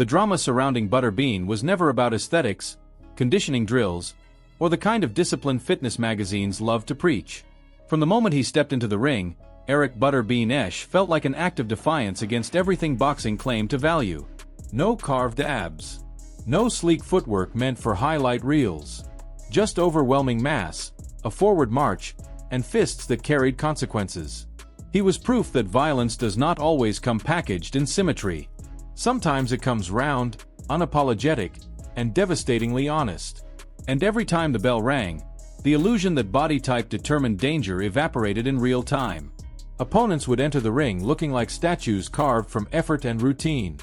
The drama surrounding Butterbean was never about aesthetics, conditioning drills, or the kind of disciplined fitness magazines love to preach. From the moment he stepped into the ring, Eric Butterbean Esch felt like an act of defiance against everything boxing claimed to value. No carved abs. No sleek footwork meant for highlight reels. Just overwhelming mass, a forward march, and fists that carried consequences. He was proof that violence does not always come packaged in symmetry. Sometimes it comes round, unapologetic, and devastatingly honest. And every time the bell rang, the illusion that body type determined danger evaporated in real time. Opponents would enter the ring looking like statues carved from effort and routine.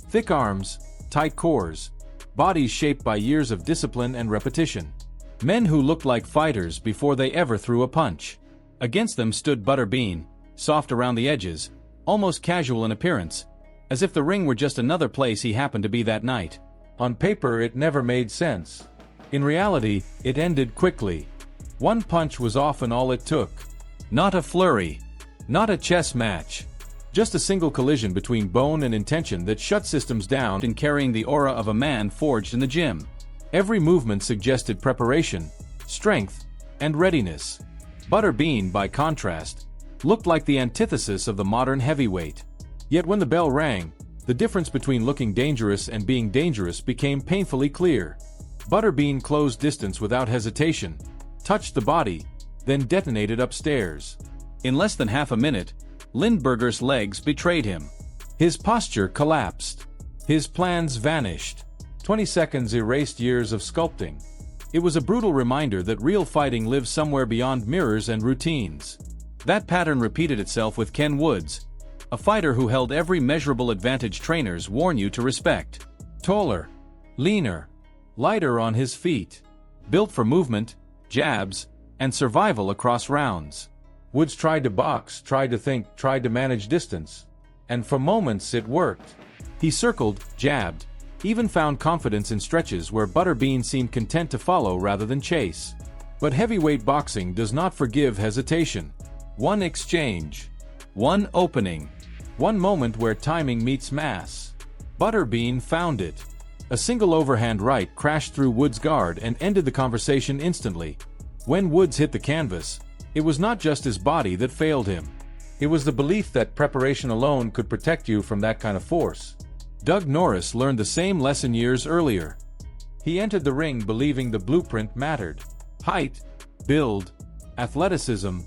Thick arms, tight cores, bodies shaped by years of discipline and repetition. Men who looked like fighters before they ever threw a punch. Against them stood Butterbean, soft around the edges, almost casual in appearance, as if the ring were just another place he happened to be that night. On paper it never made sense. In reality, it ended quickly. One punch was often all it took. Not a flurry. Not a chess match. Just a single collision between bone and intention that shut systems down in carrying the aura of a man forged in the gym. Every movement suggested preparation, strength, and readiness. Butterbean, by contrast, looked like the antithesis of the modern heavyweight. Yet when the bell rang, the difference between looking dangerous and being dangerous became painfully clear. Butterbean closed distance without hesitation, touched the body, then detonated upstairs. In less than half a minute, Lindbergh's legs betrayed him. His posture collapsed. His plans vanished. 20 seconds erased years of sculpting. It was a brutal reminder that real fighting lives somewhere beyond mirrors and routines. That pattern repeated itself with Ken Woods, a fighter who held every measurable advantage trainers warn you to respect. Taller, leaner, lighter on his feet. Built for movement, jabs, and survival across rounds. Woods tried to box, tried to think, tried to manage distance. And for moments it worked. He circled, jabbed, even found confidence in stretches where Butterbean seemed content to follow rather than chase. But heavyweight boxing does not forgive hesitation. One exchange. One opening. One moment where timing meets mass. Butterbean found it. A single overhand right crashed through Woods' guard and ended the conversation instantly. When Woods hit the canvas, it was not just his body that failed him. It was the belief that preparation alone could protect you from that kind of force. Doug Norris learned the same lesson years earlier. He entered the ring believing the blueprint mattered. Height, build, athleticism,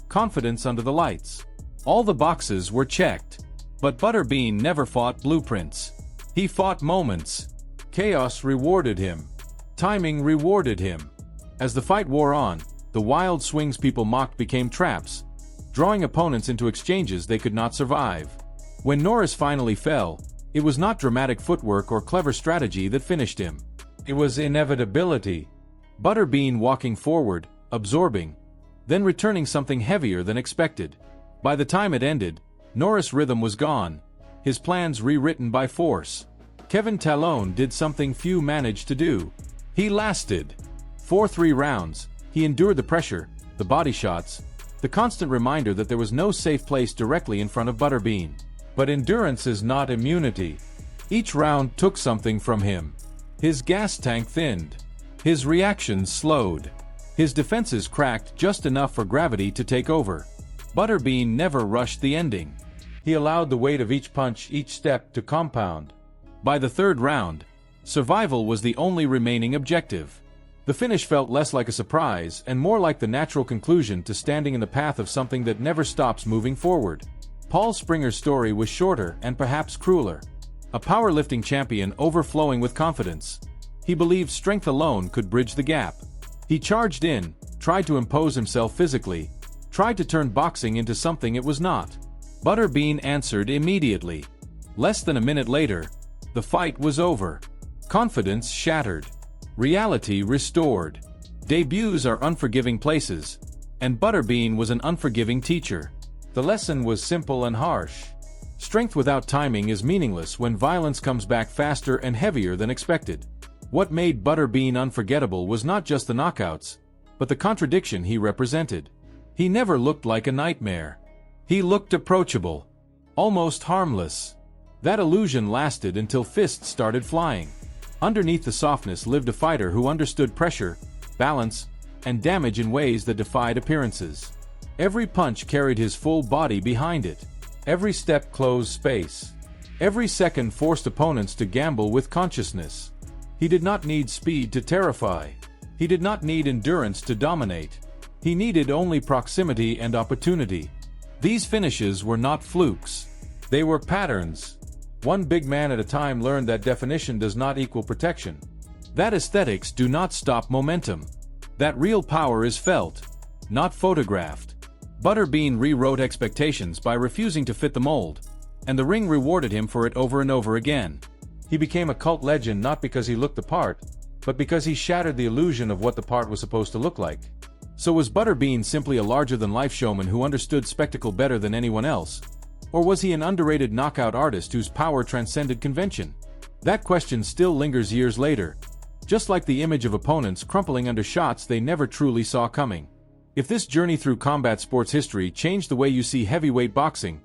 confidence under the lights. All the boxes were checked. But Butterbean never fought blueprints. He fought moments. Chaos rewarded him. Timing rewarded him. As the fight wore on, the wild swings people mocked became traps, drawing opponents into exchanges they could not survive. When Norris finally fell, it was not dramatic footwork or clever strategy that finished him. It was inevitability. Butterbean walking forward, absorbing, then returning something heavier than expected. By the time it ended, Norris' rhythm was gone, his plans rewritten by force. Kevin Talone did something few managed to do. He lasted. For 3 rounds, he endured the pressure, the body shots, the constant reminder that there was no safe place directly in front of Butterbean. But endurance is not immunity. Each round took something from him. His gas tank thinned. His reactions slowed. His defenses cracked just enough for gravity to take over. Butterbean never rushed the ending. He allowed the weight of each punch, each step, to compound. By the 3rd round, survival was the only remaining objective. The finish felt less like a surprise and more like the natural conclusion to standing in the path of something that never stops moving forward. Paul Springer's story was shorter and perhaps crueler. A powerlifting champion overflowing with confidence. He believed strength alone could bridge the gap. He charged in, tried to impose himself physically, tried to turn boxing into something it was not. Butterbean answered immediately. Less than a minute later, the fight was over. Confidence shattered. Reality restored. Debuts are unforgiving places, and Butterbean was an unforgiving teacher. The lesson was simple and harsh. Strength without timing is meaningless when violence comes back faster and heavier than expected. What made Butterbean unforgettable was not just the knockouts, but the contradiction he represented. He never looked like a nightmare. He looked approachable, almost harmless. That illusion lasted until fists started flying. Underneath the softness lived a fighter who understood pressure, balance, and damage in ways that defied appearances. Every punch carried his full body behind it. Every step closed space. Every second forced opponents to gamble with consciousness. He did not need speed to terrify. He did not need endurance to dominate. He needed only proximity and opportunity. These finishes were not flukes. They were patterns. One big man at a time learned that definition does not equal protection. That aesthetics do not stop momentum. That real power is felt, not photographed. Butterbean rewrote expectations by refusing to fit the mold, and the ring rewarded him for it over and over again. He became a cult legend not because he looked the part, but because he shattered the illusion of what the part was supposed to look like. So was Butterbean simply a larger-than-life showman who understood spectacle better than anyone else? Or was he an underrated knockout artist whose power transcended convention? That question still lingers years later, just like the image of opponents crumpling under shots they never truly saw coming. If this journey through combat sports history changed the way you see heavyweight boxing,